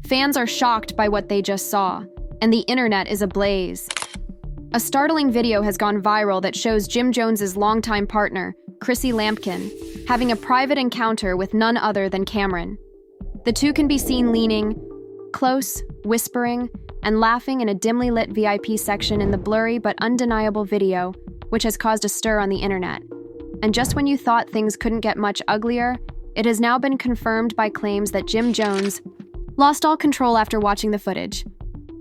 Fans are shocked by what they just saw, and the internet is ablaze. A startling video has gone viral that shows Jim Jones's longtime partner, Chrissy Lampkin, having a private encounter with none other than Camron. The two can be seen leaning close, whispering, and laughing in a dimly lit VIP section in the blurry but undeniable video, which has caused a stir on the internet. And just when you thought things couldn't get much uglier, it has now been confirmed by claims that Jim Jones lost all control after watching the footage.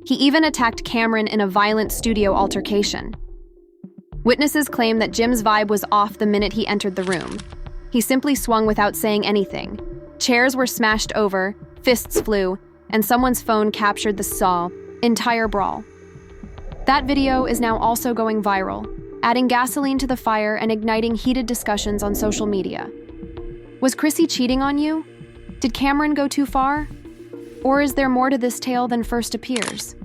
He even attacked Camron in a violent studio altercation. Witnesses claim that Jim's vibe was off the minute he entered the room. He simply swung without saying anything. Chairs were smashed over, fists flew, and someone's phone captured the entire brawl. That video is now also going viral, adding gasoline to the fire and igniting heated discussions on social media. Was Chrissy cheating on you? Did Camron go too far? Or is there more to this tale than first appears?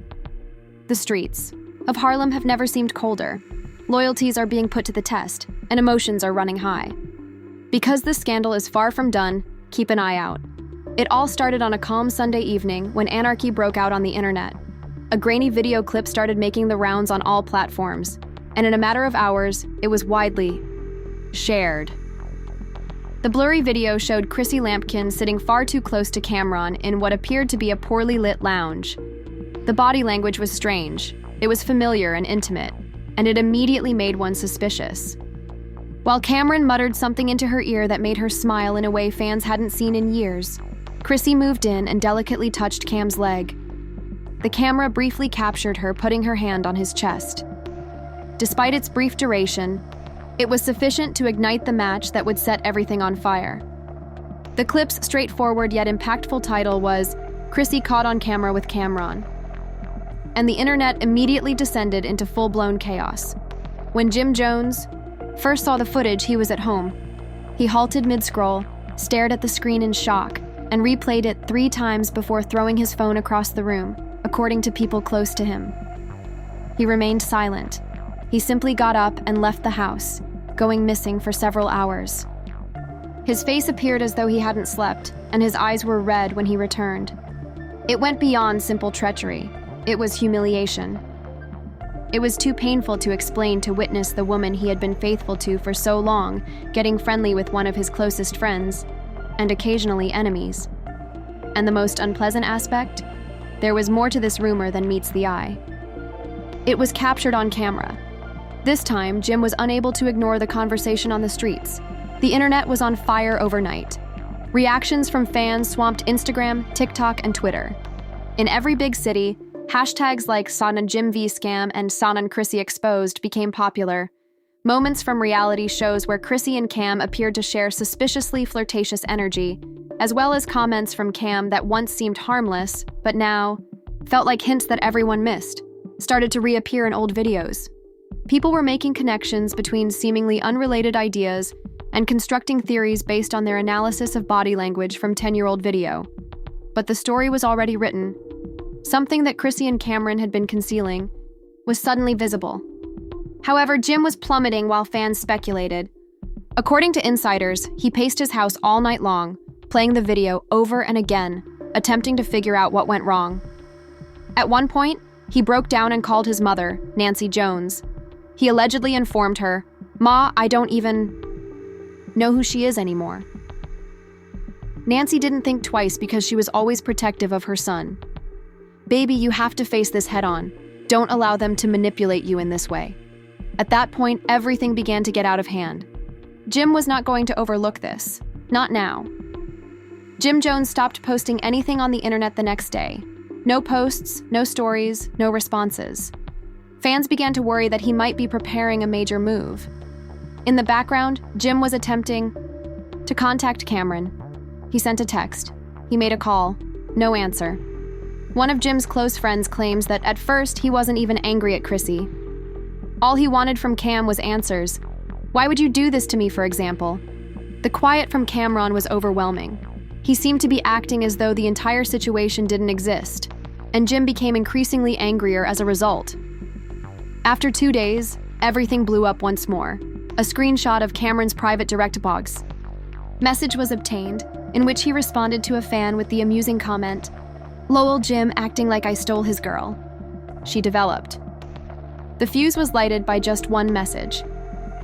The streets of Harlem have never seemed colder. Loyalties are being put to the test, and emotions are running high. Because this scandal is far from done, keep an eye out. It all started on a calm Sunday evening when anarchy broke out on the internet. A grainy video clip started making the rounds on all platforms, and in a matter of hours, it was widely shared. The blurry video showed Chrissy Lampkin sitting far too close to Camron in what appeared to be a poorly lit lounge. The body language was strange, it was familiar and intimate, and it immediately made one suspicious. While Camron muttered something into her ear that made her smile in a way fans hadn't seen in years, Chrissy moved in and delicately touched Cam's leg. The camera briefly captured her putting her hand on his chest. Despite its brief duration, it was sufficient to ignite the match that would set everything on fire. The clip's straightforward yet impactful title was "Chrissy Caught on Camera with Camron," and the internet immediately descended into full-blown chaos. When Jim Jones first saw the footage, he was at home. He halted mid-scroll, stared at the screen in shock, and replayed it 3 times before throwing his phone across the room, according to people close to him. He remained silent. He simply got up and left the house, going missing for several hours. His face appeared as though he hadn't slept, and his eyes were red when he returned. It went beyond simple treachery. It was humiliation. It was too painful to explain to witness the woman he had been faithful to for so long, getting friendly with one of his closest friends, and occasionally enemies. And the most unpleasant aspect? There was more to this rumor than meets the eye. It was captured on camera. This time, Jim was unable to ignore the conversation on the streets. The internet was on fire overnight. Reactions from fans swamped Instagram, TikTok, and Twitter. In every big city, hashtags like Sana Jim V Scam and Sana and Chrissy Exposed became popular. Moments from reality shows where Chrissy and Cam appeared to share suspiciously flirtatious energy, as well as comments from Cam that once seemed harmless, but now felt like hints that everyone missed, started to reappear in old videos. People were making connections between seemingly unrelated ideas and constructing theories based on their analysis of body language from 10-year-old video. But the story was already written. Something that Chrissy and Camron had been concealing was suddenly visible. However, Jim was plummeting while fans speculated. According to insiders, he paced his house all night long, playing the video over and again, attempting to figure out what went wrong. At one point, he broke down and called his mother, Nancy Jones. He allegedly informed her, "Ma, I don't even know who she is anymore." Nancy didn't think twice because she was always protective of her son. "Baby, you have to face this head on. Don't allow them to manipulate you in this way." At that point, everything began to get out of hand. Jim was not going to overlook this. Not now. Jim Jones stopped posting anything on the internet the next day. No posts, no stories, no responses. Fans began to worry that he might be preparing a major move. In the background, Jim was attempting to contact Camron. He sent a text. He made a call. No answer. One of Jim's close friends claims that at first he wasn't even angry at Chrissy. All he wanted from Cam was answers. "Why would you do this to me," for example? The quiet from Camron was overwhelming. He seemed to be acting as though the entire situation didn't exist, and Jim became increasingly angrier as a result. After 2 days, everything blew up once more. A screenshot of Camron's private direct message was obtained, in which he responded to a fan with the amusing comment, "Lol, Jim acting like I stole his girl," she developed. The fuse was lighted by just one message.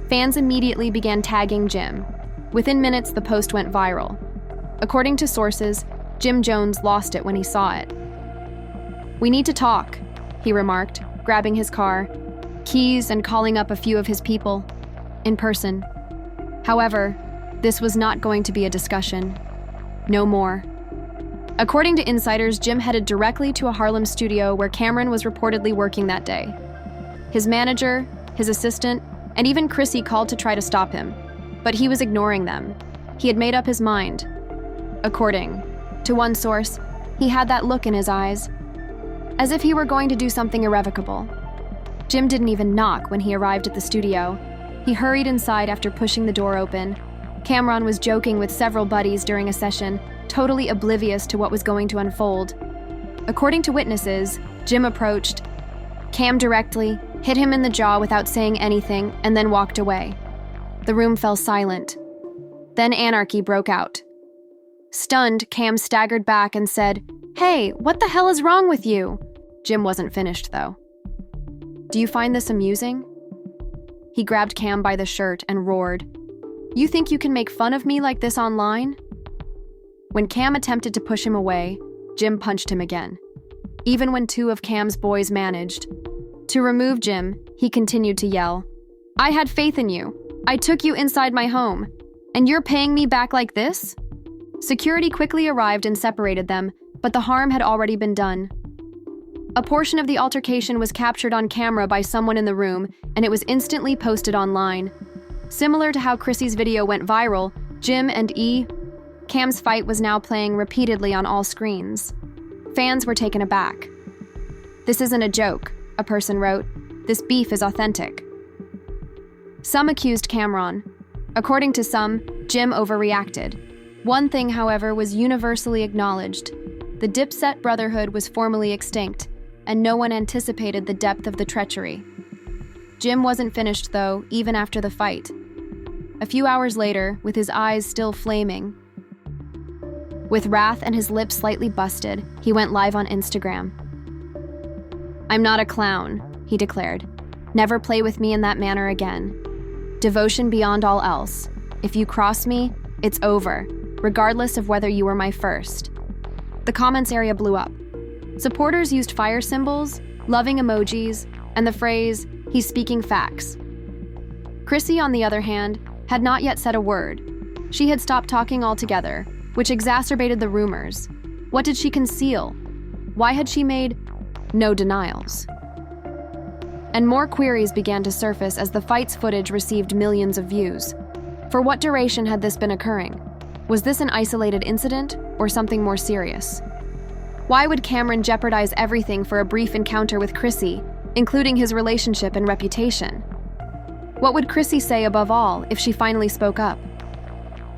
Fans immediately began tagging Jim. Within minutes, the post went viral. According to sources, Jim Jones lost it when he saw it. "We need to talk," he remarked, grabbing his car, keys, and calling up a few of his people in person. However, this was not going to be a discussion. No more. According to insiders, Jim headed directly to a Harlem studio where Camron was reportedly working that day. His manager, his assistant, and even Chrissy called to try to stop him, but he was ignoring them. He had made up his mind. According to one source, he had that look in his eyes, as if he were going to do something irrevocable. Jim didn't even knock when he arrived at the studio. He hurried inside after pushing the door open. Camron was joking with several buddies during a session, totally oblivious to what was going to unfold. According to witnesses, Jim approached Cam directly, hit him in the jaw without saying anything, and then walked away. The room fell silent. Then anarchy broke out. Stunned, Cam staggered back and said, "Hey, what the hell is wrong with you?" Jim wasn't finished, though. "Do you find this amusing?" He grabbed Cam by the shirt and roared, "You think you can make fun of me like this online?" When Cam attempted to push him away, Jim punched him again. Even when two of Cam's boys managed to remove Jim, he continued to yell, "I had faith in you. I took you inside my home. And you're paying me back like this?" Security quickly arrived and separated them, but the harm had already been done. A portion of the altercation was captured on camera by someone in the room, and it was instantly posted online. Similar to how Chrissy's video went viral, Jim and Cam's fight was now playing repeatedly on all screens. Fans were taken aback. "This isn't a joke," a person wrote. "This beef is authentic." Some accused Camron. According to some, Jim overreacted. One thing, however, was universally acknowledged. The Dipset Brotherhood was formally extinct, and no one anticipated the depth of the treachery. Jim wasn't finished, though, even after the fight. A few hours later, with his eyes still flaming, with wrath and his lips slightly busted, he went live on Instagram. "I'm not a clown," he declared. "Never play with me in that manner again. Devotion beyond all else. If you cross me, it's over, regardless of whether you were my first." The comments area blew up. Supporters used fire symbols, loving emojis, and the phrase, "He's speaking facts." Chrissy, on the other hand, had not yet said a word. She had stopped talking altogether, which exacerbated the rumors. What did she conceal? Why had she made no denials? And more queries began to surface as the fight's footage received millions of views. For what duration had this been occurring? Was this an isolated incident or something more serious? Why would Camron jeopardize everything for a brief encounter with Chrissy, including his relationship and reputation? What would Chrissy say above all if she finally spoke up?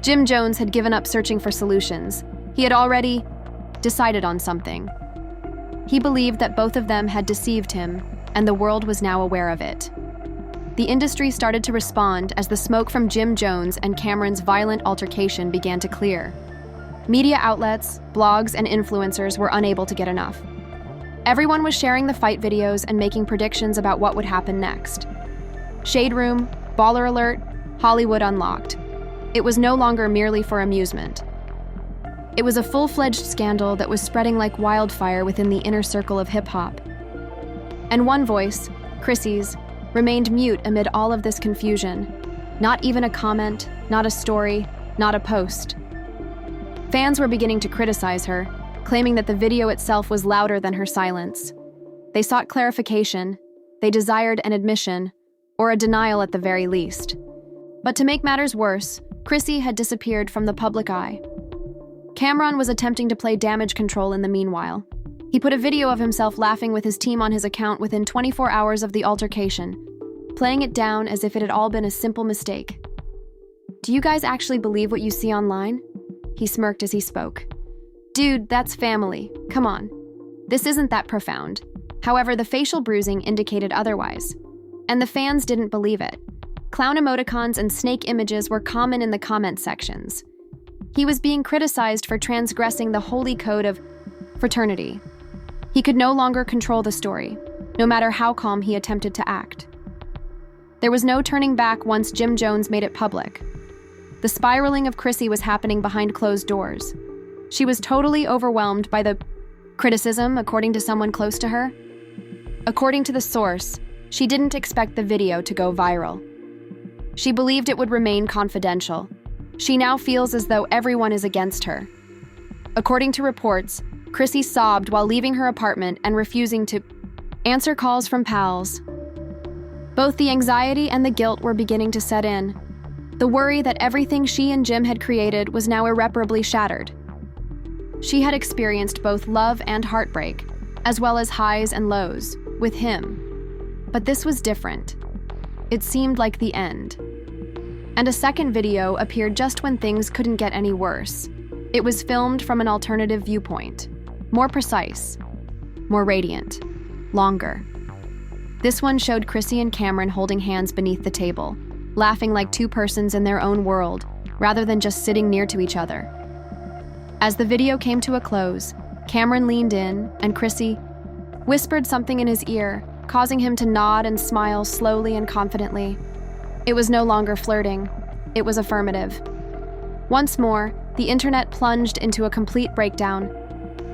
Jim Jones had given up searching for solutions. He had already decided on something. He believed that both of them had deceived him, and the world was now aware of it. The industry started to respond as the smoke from Jim Jones and Camron's violent altercation began to clear. Media outlets, blogs, and influencers were unable to get enough. Everyone was sharing the fight videos and making predictions about what would happen next. Shade Room, Baller Alert, Hollywood Unlocked. It was no longer merely for amusement. It was a full-fledged scandal that was spreading like wildfire within the inner circle of hip-hop. And one voice, Chrissy's, remained mute amid all of this confusion. Not even a comment, not a story, not a post. Fans were beginning to criticize her, claiming that the video itself was louder than her silence. They sought clarification, they desired an admission, or a denial at the very least. But to make matters worse, Chrissy had disappeared from the public eye. Camron was attempting to play damage control in the meanwhile. He put a video of himself laughing with his team on his account within 24 hours of the altercation, playing it down as if it had all been a simple mistake. "Do you guys actually believe what you see online?" He smirked as he spoke. "Dude, that's family. Come on. This isn't that profound." However, the facial bruising indicated otherwise. And the fans didn't believe it. Clown emoticons and snake images were common in the comment sections. He was being criticized for transgressing the holy code of fraternity. He could no longer control the story, no matter how calm he attempted to act. There was no turning back once Jim Jones made it public. The spiraling of Chrissy was happening behind closed doors. She was totally overwhelmed by the criticism, according to someone close to her. According to the source, she didn't expect the video to go viral. She believed it would remain confidential. She now feels as though everyone is against her. According to reports, Chrissy sobbed while leaving her apartment and refusing to answer calls from pals. Both the anxiety and the guilt were beginning to set in. The worry that everything she and Jim had created was now irreparably shattered. She had experienced both love and heartbreak, as well as highs and lows, with him. But this was different. It seemed like the end. And a second video appeared just when things couldn't get any worse. It was filmed from an alternative viewpoint, more precise, more radiant, longer. This one showed Chrissy and Cameron holding hands beneath the table, laughing like two persons in their own world, rather than just sitting near to each other. As the video came to a close, Cameron leaned in, and Chrissy whispered something in his ear, causing him to nod and smile slowly and confidently. It was no longer flirting, it was affirmative. Once more, the internet plunged into a complete breakdown.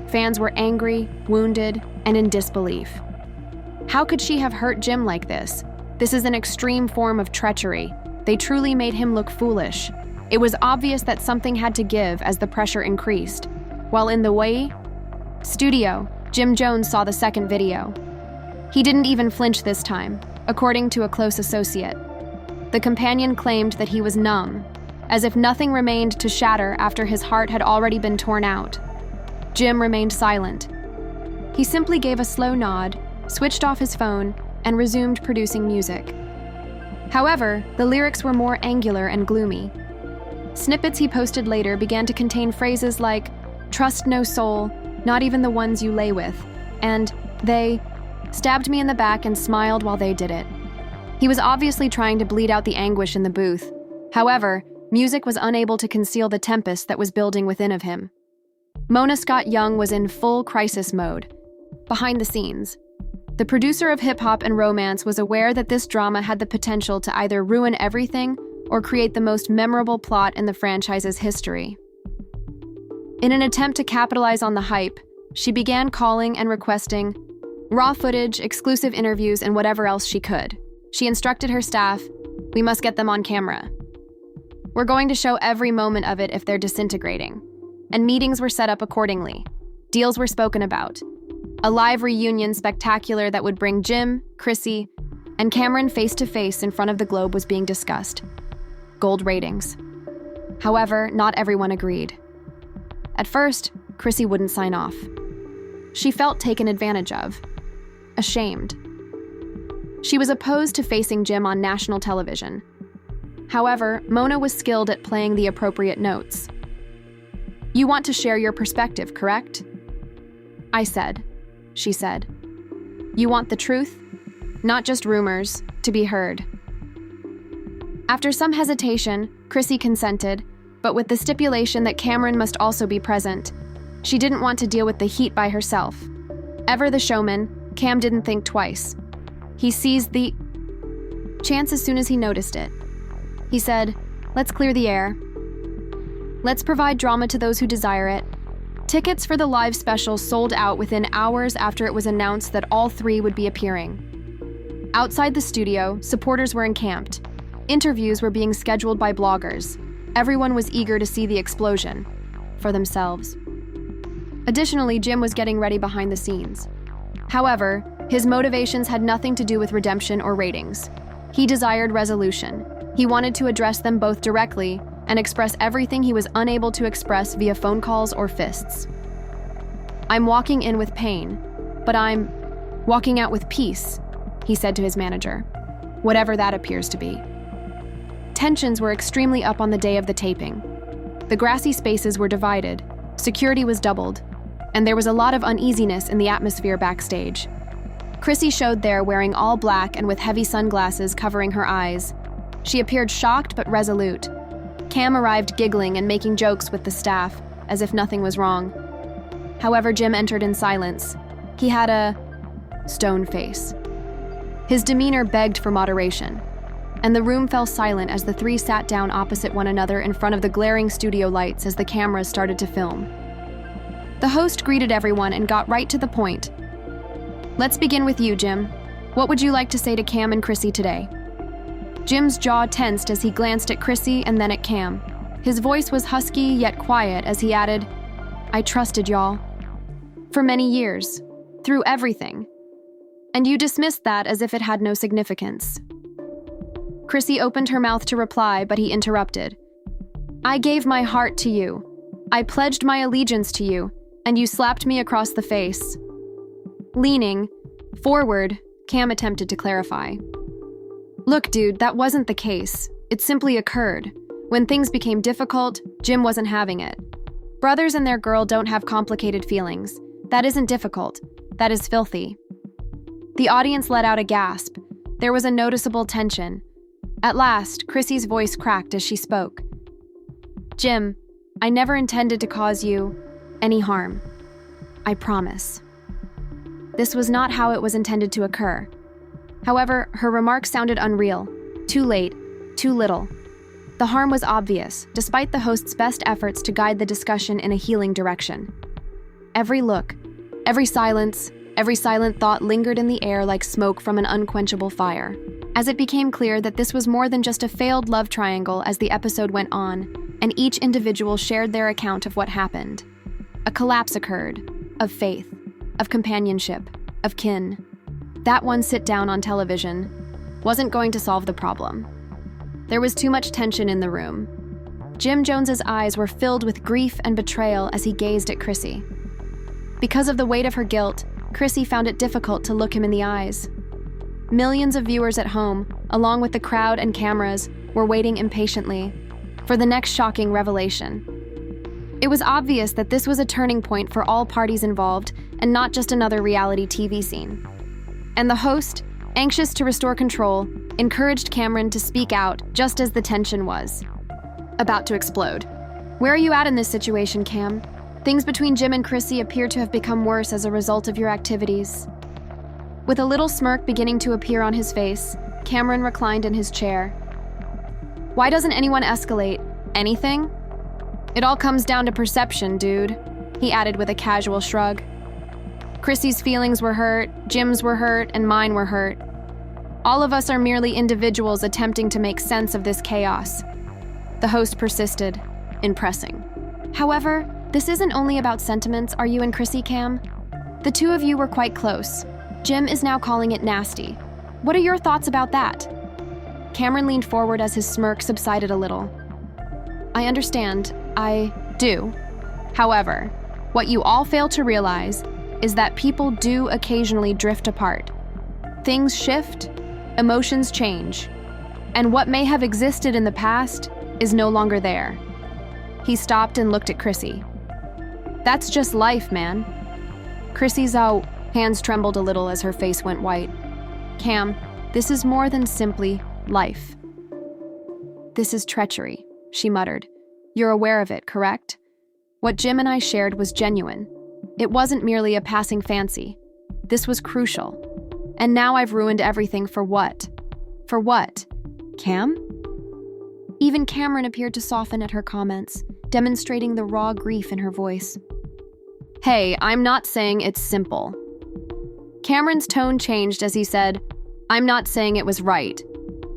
Fans were angry, wounded, and in disbelief. How could she have hurt Jim like this? This is an extreme form of treachery. They truly made him look foolish. It was obvious that something had to give as the pressure increased. While in the studio, Jim Jones saw the second video. He didn't even flinch this time, according to a close associate. The companion claimed that he was numb, as if nothing remained to shatter after his heart had already been torn out. Jim remained silent. He simply gave a slow nod, switched off his phone, and resumed producing music. However, the lyrics were more angular and gloomy. Snippets he posted later began to contain phrases like, "Trust no soul, not even the ones you lay with," and "They stabbed me in the back and smiled while they did it." He was obviously trying to bleed out the anguish in the booth. However, music was unable to conceal the tempest that was building within of him. Mona Scott Young was in full crisis mode. Behind the scenes, the producer of hip-hop and romance was aware that this drama had the potential to either ruin everything or create the most memorable plot in the franchise's history. In an attempt to capitalize on the hype, she began calling and requesting raw footage, exclusive interviews, and whatever else she could. She instructed her staff, "We must get them on camera. We're going to show every moment of it if they're disintegrating." And meetings were set up accordingly. Deals were spoken about. A live reunion spectacular that would bring Jim, Chrissy, and Cameron face to face in front of the globe was being discussed. Gold ratings. However, not everyone agreed. At first, Chrissy wouldn't sign off. She felt taken advantage of, ashamed. She was opposed to facing Jim on national television. However, Mona was skilled at playing the appropriate notes. "You want to share your perspective, correct?" "I said," she said. "You want the truth, not just rumors, to be heard." After some hesitation, Chrissy consented, but with the stipulation that Cameron must also be present. She didn't want to deal with the heat by herself. Ever the showman, Cam didn't think twice. He seized the chance as soon as he noticed it. He said, "Let's clear the air. Let's provide drama to those who desire it." Tickets for the live special sold out within hours after it was announced that all three would be appearing. Outside the studio, supporters were encamped. Interviews were being scheduled by bloggers. Everyone was eager to see the explosion for themselves. Additionally, Jim was getting ready behind the scenes. However, his motivations had nothing to do with redemption or ratings. He desired resolution. He wanted to address them both directly and express everything he was unable to express via phone calls or fists. "I'm walking in with pain, but I'm walking out with peace," he said to his manager, whatever that appears to be. Tensions were extremely up on the day of the taping. The grassy spaces were divided, security was doubled, and there was a lot of uneasiness in the atmosphere backstage. Chrissy showed there wearing all black and with heavy sunglasses covering her eyes. She appeared shocked but resolute. Cam arrived giggling and making jokes with the staff, as if nothing was wrong. However, Jim entered in silence. He had a stone face. His demeanor begged for moderation, and the room fell silent as the three sat down opposite one another in front of the glaring studio lights as the cameras started to film. The host greeted everyone and got right to the point. "Let's begin with you, Jim. What would you like to say to Cam and Chrissy today?" Jim's jaw tensed as he glanced at Chrissy and then at Cam. His voice was husky yet quiet as he added, "I trusted y'all. For many years. Through everything. And you dismissed that as if it had no significance." Chrissy opened her mouth to reply, but he interrupted. "I gave my heart to you. I pledged my allegiance to you, and you slapped me across the face." Leaning forward, Cam attempted to clarify. "Look, dude, that wasn't the case. It simply occurred. When things became difficult, Jim wasn't having it. Brothers and their girl don't have complicated feelings. That isn't difficult. That is filthy." The audience let out a gasp. There was a noticeable tension. At last, Chrissy's voice cracked as she spoke. "Jim, I never intended to cause you any harm. I promise." This was not how it was intended to occur. However, her remarks sounded unreal. Too late, too little. The harm was obvious, despite the host's best efforts to guide the discussion in a healing direction. Every look, every silence, every silent thought lingered in the air like smoke from an unquenchable fire. As it became clear that this was more than just a failed love triangle as the episode went on, and each individual shared their account of what happened. A collapse occurred, of faith, of companionship, of kin. That one sit-down on television wasn't going to solve the problem. There was too much tension in the room. Jim Jones's eyes were filled with grief and betrayal as he gazed at Chrissy. Because of the weight of her guilt, Chrissy found it difficult to look him in the eyes. Millions of viewers at home, along with the crowd and cameras, were waiting impatiently for the next shocking revelation. It was obvious that this was a turning point for all parties involved and not just another reality TV scene. And the host, anxious to restore control, encouraged Cameron to speak out just as the tension was about to explode. "Where are you at in this situation, Cam? Things between Jim and Chrissy appear to have become worse as a result of your activities." With a little smirk beginning to appear on his face, Cameron reclined in his chair. "Why doesn't anyone escalate? Anything? It all comes down to perception, dude," he added with a casual shrug. "Chrissy's feelings were hurt, Jim's were hurt, and mine were hurt. All of us are merely individuals attempting to make sense of this chaos." The host persisted, impressing. "However, this isn't only about sentiments, are you and Chrissy, Cam? The two of you were quite close. Jim is now calling it nasty. What are your thoughts about that?" Cameron leaned forward as his smirk subsided a little. "I understand. I do. However, what you all fail to realize is that people do occasionally drift apart. Things shift, emotions change, and what may have existed in the past is no longer there." He stopped and looked at Chrissy. "That's just life, man." Chrissy's hands trembled a little as her face went white. "Cam, this is more than simply life. This is treachery," she muttered. "You're aware of it, correct? What Jim and I shared was genuine. It wasn't merely a passing fancy. This was crucial. And now I've ruined everything for what? For what? Cam?" Even Cameron appeared to soften at her comments, demonstrating the raw grief in her voice. "Hey, I'm not saying it's simple." Cameron's tone changed as he said, "I'm not saying it was right.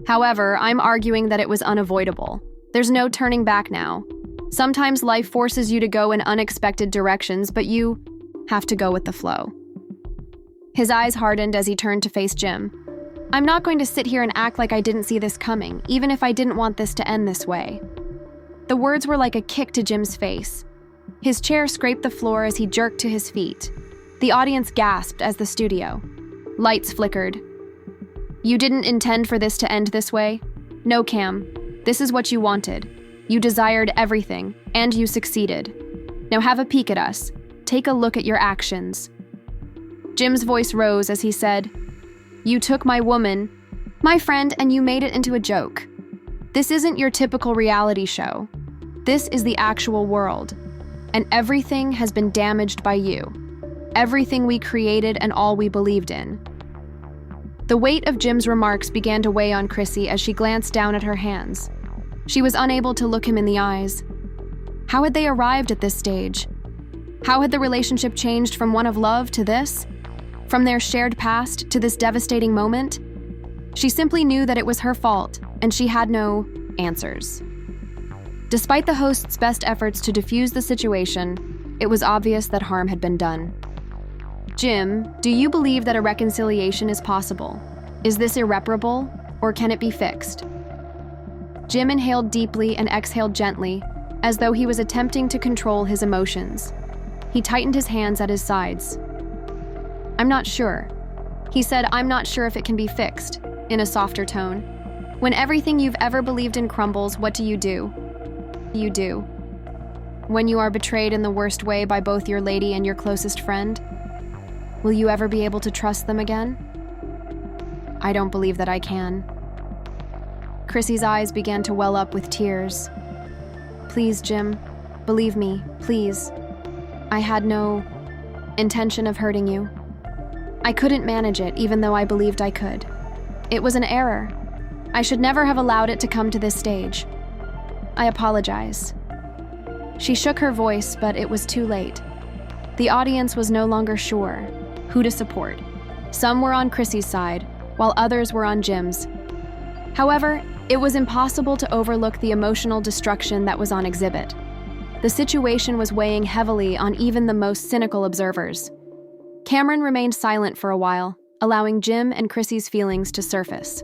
However, I'm arguing that it was unavoidable. There's no turning back now. Sometimes life forces you to go in unexpected directions, but you have to go with the flow." His eyes hardened as he turned to face Jim. "I'm not going to sit here and act like I didn't see this coming, even if I didn't want this to end this way." The words were like a kick to Jim's face. His chair scraped the floor as he jerked to his feet. The audience gasped as the studio. Lights flickered. "You didn't intend for this to end this way? No, Cam. This is what you wanted. You desired everything, and you succeeded. Now have a peek at us. Take a look at your actions." Jim's voice rose as he said, "You took my woman, my friend, and you made it into a joke. This isn't your typical reality show. This is the actual world. and everything has been damaged by you. Everything we created and all we believed in. The weight of Jim's remarks began to weigh on Chrissy as she glanced down at her hands. She was unable to look him in the eyes. How had they arrived at this stage? How had the relationship changed from one of love to this? From their shared past to this devastating moment? She simply knew that it was her fault, and she had no answers. Despite the host's best efforts to defuse the situation, it was obvious that harm had been done. Jim, do you believe that a reconciliation is possible? Is this irreparable, or can it be fixed? Jim inhaled deeply and exhaled gently, as though he was attempting to control his emotions. He tightened his hands at his sides. I'm not sure. He said, I'm not sure if it can be fixed, in a softer tone. When everything you've ever believed in crumbles, what do? You do. When you are betrayed in the worst way by both your lady and your closest friend, will you ever be able to trust them again? I don't believe that I can. Chrissy's eyes began to well up with tears. Please, Jim, believe me, please. I had no intention of hurting you. I couldn't manage it, even though I believed I could. It was an error. I should never have allowed it to come to this stage. I apologize. She shook her voice, but it was too late. The audience was no longer sure who to support. Some were on Chrissy's side, while others were on Jim's. However, it was impossible to overlook the emotional destruction that was on exhibit. The situation was weighing heavily on even the most cynical observers. Cameron remained silent for a while, allowing Jim and Chrissy's feelings to surface.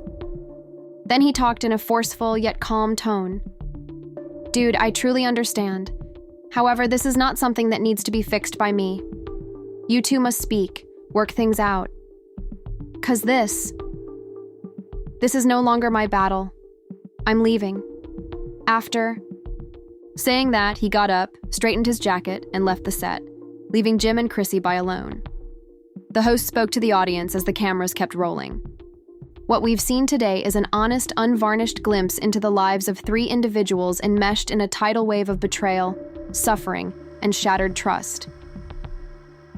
Then he talked in a forceful yet calm tone. Dude, I truly understand. However, this is not something that needs to be fixed by me. You two must speak, work things out. 'Cause this is no longer my battle. I'm leaving. After. Saying that, he got up, straightened his jacket, and left the set, leaving Jim and Chrissy by alone. The host spoke to the audience as the cameras kept rolling. What we've seen today is an honest, unvarnished glimpse into the lives of 3 individuals enmeshed in a tidal wave of betrayal, suffering, and shattered trust.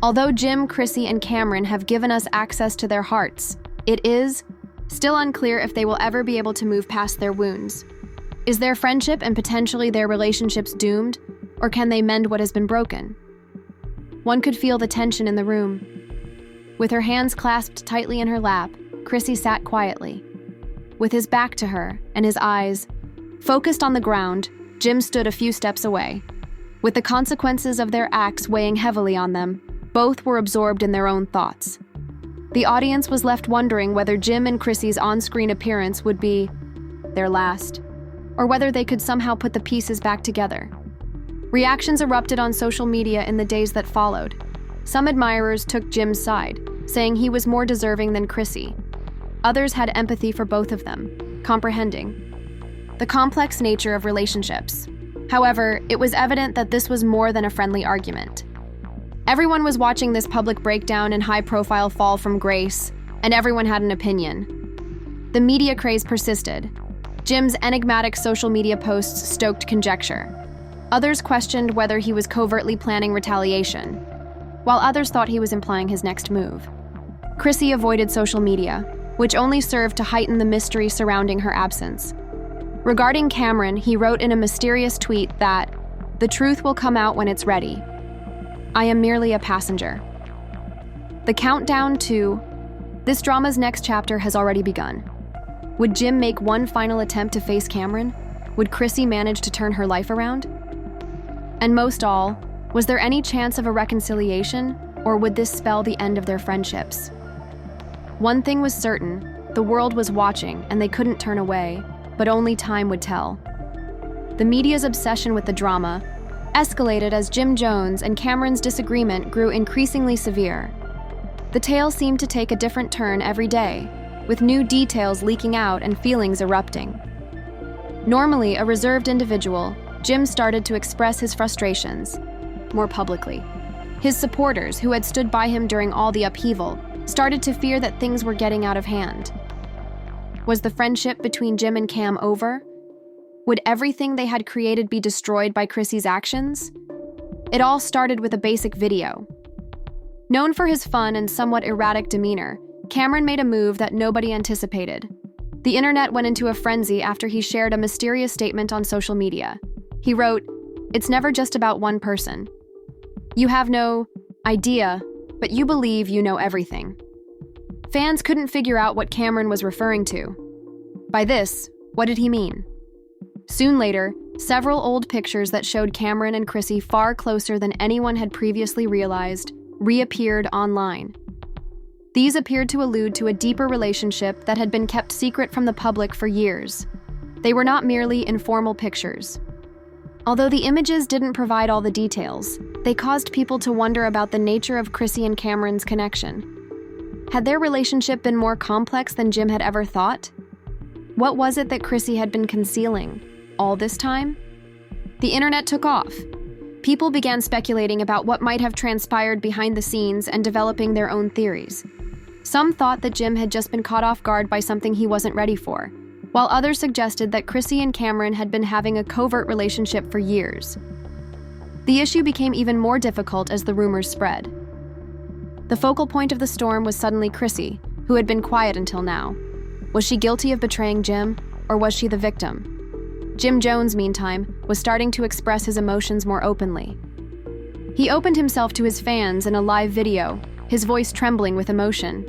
Although Jim, Chrissy, and Cameron have given us access to their hearts, it is still unclear if they will ever be able to move past their wounds. Is their friendship and potentially their relationships doomed, or can they mend what has been broken? One could feel the tension in the room. With her hands clasped tightly in her lap, Chrissy sat quietly. With his back to her and his eyes focused on the ground, Jim stood a few steps away. With the consequences of their acts weighing heavily on them, both were absorbed in their own thoughts. The audience was left wondering whether Jim and Chrissy's on-screen appearance would be their last, or whether they could somehow put the pieces back together. Reactions erupted on social media in the days that followed. Some admirers took Jim's side, saying he was more deserving than Chrissy. Others had empathy for both of them, comprehending the complex nature of relationships. However, it was evident that this was more than a friendly argument. Everyone was watching this public breakdown and high-profile fall from grace, and everyone had an opinion. The media craze persisted. Jim's enigmatic social media posts stoked conjecture. Others questioned whether he was covertly planning retaliation, while others thought he was implying his next move. Chrissy avoided social media, which only served to heighten the mystery surrounding her absence. Regarding Cameron, he wrote in a mysterious tweet that, "The truth will come out when it's ready. I am merely a passenger." The countdown to this drama's next chapter has already begun. Would Jim make one final attempt to face Cameron? Would Chrissy manage to turn her life around? And most all, was there any chance of a reconciliation, or would this spell the end of their friendships? One thing was certain, the world was watching and they couldn't turn away, but only time would tell. The media's obsession with the drama escalated as Jim Jones and Cameron's disagreement grew increasingly severe. The tale seemed to take a different turn every day, with new details leaking out and feelings erupting. Normally a reserved individual, Jim started to express his frustrations more publicly. His supporters, who had stood by him during all the upheaval, started to fear that things were getting out of hand. Was the friendship between Jim and Cam over? Would everything they had created be destroyed by Chrissy's actions? It all started with a basic video. Known for his fun and somewhat erratic demeanor, Camron made a move that nobody anticipated. The internet went into a frenzy after he shared a mysterious statement on social media. He wrote, "It's never just about one person. You have no idea, but you believe you know everything." Fans couldn't figure out what Camron was referring to. By this, what did he mean? Soon later, several old pictures that showed Camron and Chrissy far closer than anyone had previously realized reappeared online. These appeared to allude to a deeper relationship that had been kept secret from the public for years. They were not merely informal pictures. Although the images didn't provide all the details, they caused people to wonder about the nature of Chrissy and Camron's connection. Had their relationship been more complex than Jim had ever thought? What was it that Chrissy had been concealing all this time? The internet took off. People began speculating about what might have transpired behind the scenes and developing their own theories. Some thought that Jim had just been caught off guard by something he wasn't ready for, while others suggested that Chrissy and Camron had been having a covert relationship for years. The issue became even more difficult as the rumors spread. The focal point of the storm was suddenly Chrissy, who had been quiet until now. Was she guilty of betraying Jim, or was she the victim? Jim Jones, meantime, was starting to express his emotions more openly. He opened himself to his fans in a live video, his voice trembling with emotion.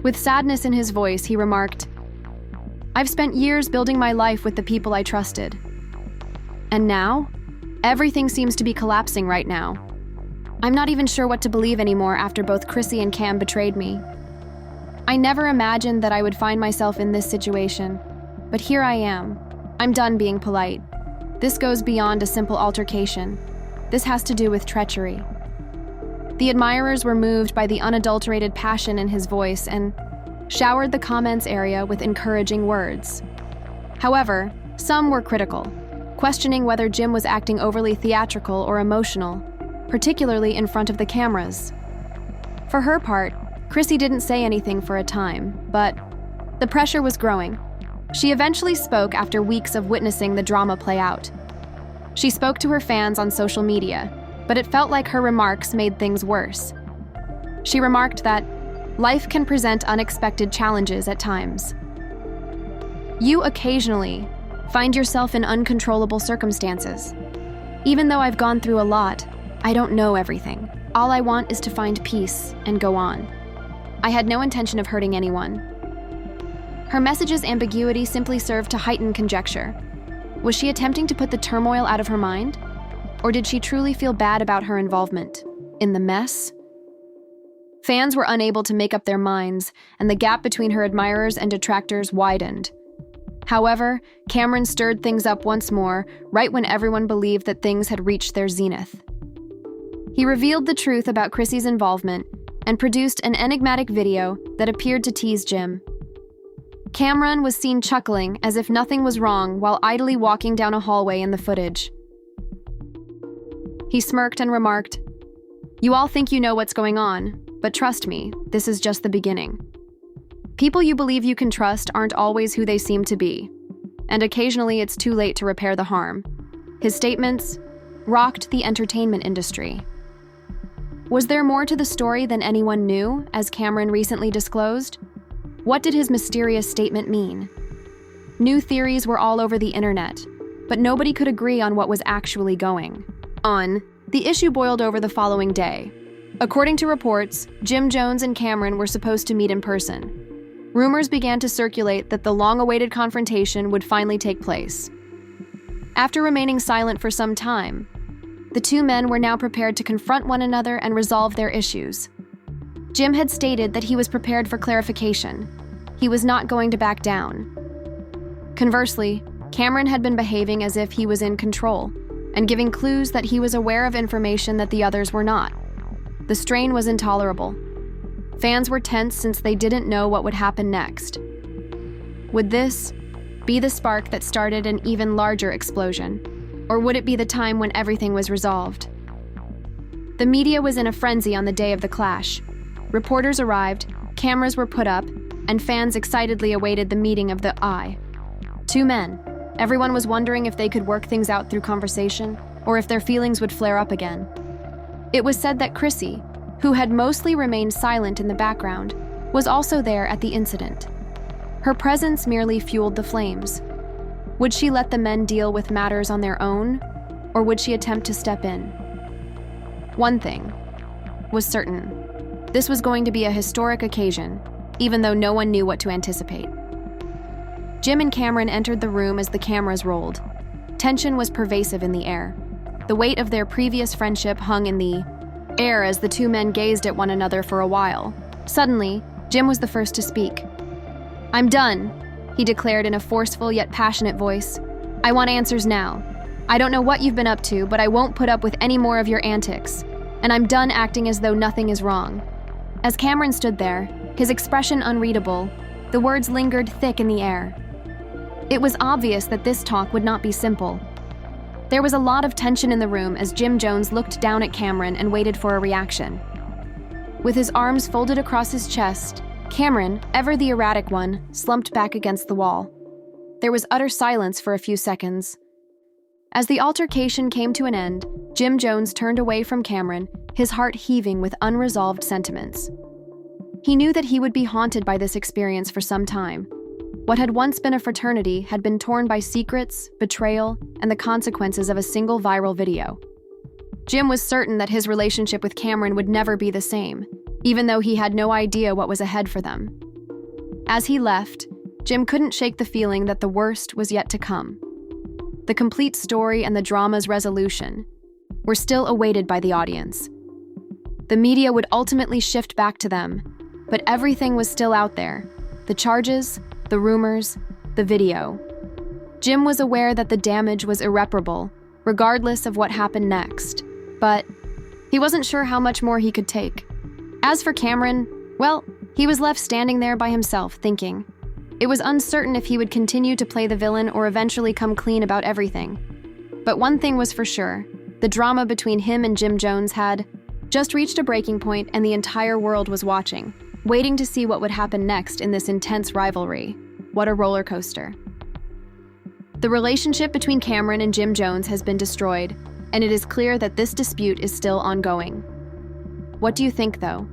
With sadness in his voice, he remarked, "I've spent years building my life with the people I trusted. And now, everything seems to be collapsing right now. I'm not even sure what to believe anymore after both Chrissy and Cam betrayed me. I never imagined that I would find myself in this situation, but here I am. I'm done being polite. This goes beyond a simple altercation. This has to do with treachery." The admirers were moved by the unadulterated passion in his voice and showered the comments area with encouraging words. However, some were critical, questioning whether Jim was acting overly theatrical or emotional, particularly in front of the cameras. For her part, Chrissy didn't say anything for a time, but the pressure was growing. She eventually spoke after weeks of witnessing the drama play out. She spoke to her fans on social media, but it felt like her remarks made things worse. She remarked that life can present unexpected challenges at times. You occasionally find yourself in uncontrollable circumstances. Even though I've gone through a lot, I don't know everything. All I want is to find peace and go on. I had no intention of hurting anyone. Her message's ambiguity simply served to heighten conjecture. Was she attempting to put the turmoil out of her mind? Or did she truly feel bad about her involvement in the mess? Fans were unable to make up their minds, and the gap between her admirers and detractors widened. However, Camron stirred things up once more, right when everyone believed that things had reached their zenith. He revealed the truth about Chrissy's involvement and produced an enigmatic video that appeared to tease Jim. Camron was seen chuckling as if nothing was wrong while idly walking down a hallway in the footage. He smirked and remarked, "You all think you know what's going on, but trust me, this is just the beginning. People you believe you can trust aren't always who they seem to be, and occasionally it's too late to repair the harm." His statements rocked the entertainment industry. Was there more to the story than anyone knew, as Camron recently disclosed? What did his mysterious statement mean? New theories were all over the internet, but nobody could agree on what was actually going on. The issue boiled over the following day. According to reports, Jim Jones and Camron were supposed to meet in person. Rumors began to circulate that the long-awaited confrontation would finally take place. After remaining silent for some time, the two men were now prepared to confront one another and resolve their issues. Jim had stated that he was prepared for clarification. He was not going to back down. Conversely, Camron had been behaving as if he was in control and giving clues that he was aware of information that the others were not. The strain was intolerable. Fans were tense since they didn't know what would happen next. Would this be the spark that started an even larger explosion? Or would it be the time when everything was resolved? The media was in a frenzy on the day of the clash. Reporters arrived, cameras were put up, and fans excitedly awaited the meeting of the eye. Two men. Everyone was wondering if they could work things out through conversation. or if their feelings would flare up again. It was said that Chrissy, who had mostly remained silent in the background, was also there at the incident. Her presence merely fueled the flames. Would she let the men deal with matters on their own, or would she attempt to step in? One thing was certain. This was going to be a historic occasion, even though no one knew what to anticipate. Jim and Cameron entered the room as the cameras rolled. Tension was pervasive in the air. The weight of their previous friendship hung in the air as the two men gazed at one another for a while. Suddenly, Jim was the first to speak. "I'm done," he declared in a forceful yet passionate voice. "I want answers now. I don't know what you've been up to, but I won't put up with any more of your antics. And I'm done acting as though nothing is wrong." As Cameron stood there, his expression unreadable, the words lingered thick in the air. It was obvious that this talk would not be simple. There was a lot of tension in the room as Jim Jones looked down at Cameron and waited for a reaction. With his arms folded across his chest, Cameron, ever the erratic one, slumped back against the wall. There was utter silence for a few seconds. As the altercation came to an end, Jim Jones turned away from Cameron, his heart heaving with unresolved sentiments. He knew that he would be haunted by this experience for some time. What had once been a fraternity had been torn by secrets, betrayal, and the consequences of a single viral video. Jim was certain that his relationship with Cameron would never be the same, even though he had no idea what was ahead for them. As he left, Jim couldn't shake the feeling that the worst was yet to come. The complete story and the drama's resolution were still awaited by the audience. The media would ultimately shift back to them, but everything was still out there. The charges, the rumors, the video. Jim was aware that the damage was irreparable, regardless of what happened next, but he wasn't sure how much more he could take. As for Cameron, well, he was left standing there by himself, thinking. It was uncertain if he would continue to play the villain or eventually come clean about everything. But one thing was for sure, the drama between him and Jim Jones had just reached a breaking point, and the entire world was watching, waiting to see what would happen next in this intense rivalry. What a roller coaster. The relationship between Cameron and Jim Jones has been destroyed, and it is clear that this dispute is still ongoing. What do you think, though?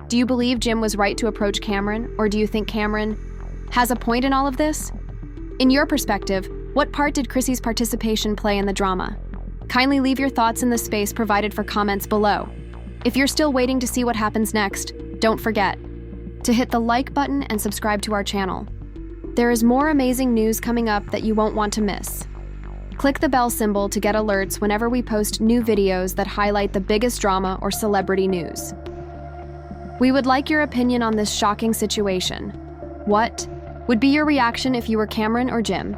Do you believe Jim was right to approach Cameron, or do you think Cameron has a point in all of this? In your perspective, what part did Chrissy's participation play in the drama? Kindly leave your thoughts in the space provided for comments below. If you're still waiting to see what happens next, don't forget to hit the like button and subscribe to our channel. There is more amazing news coming up that you won't want to miss. Click the bell symbol to get alerts whenever we post new videos that highlight the biggest drama or celebrity news. We would like your opinion on this shocking situation. What would be your reaction if you were Cameron or Jim?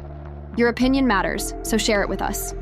Your opinion matters, so share it with us.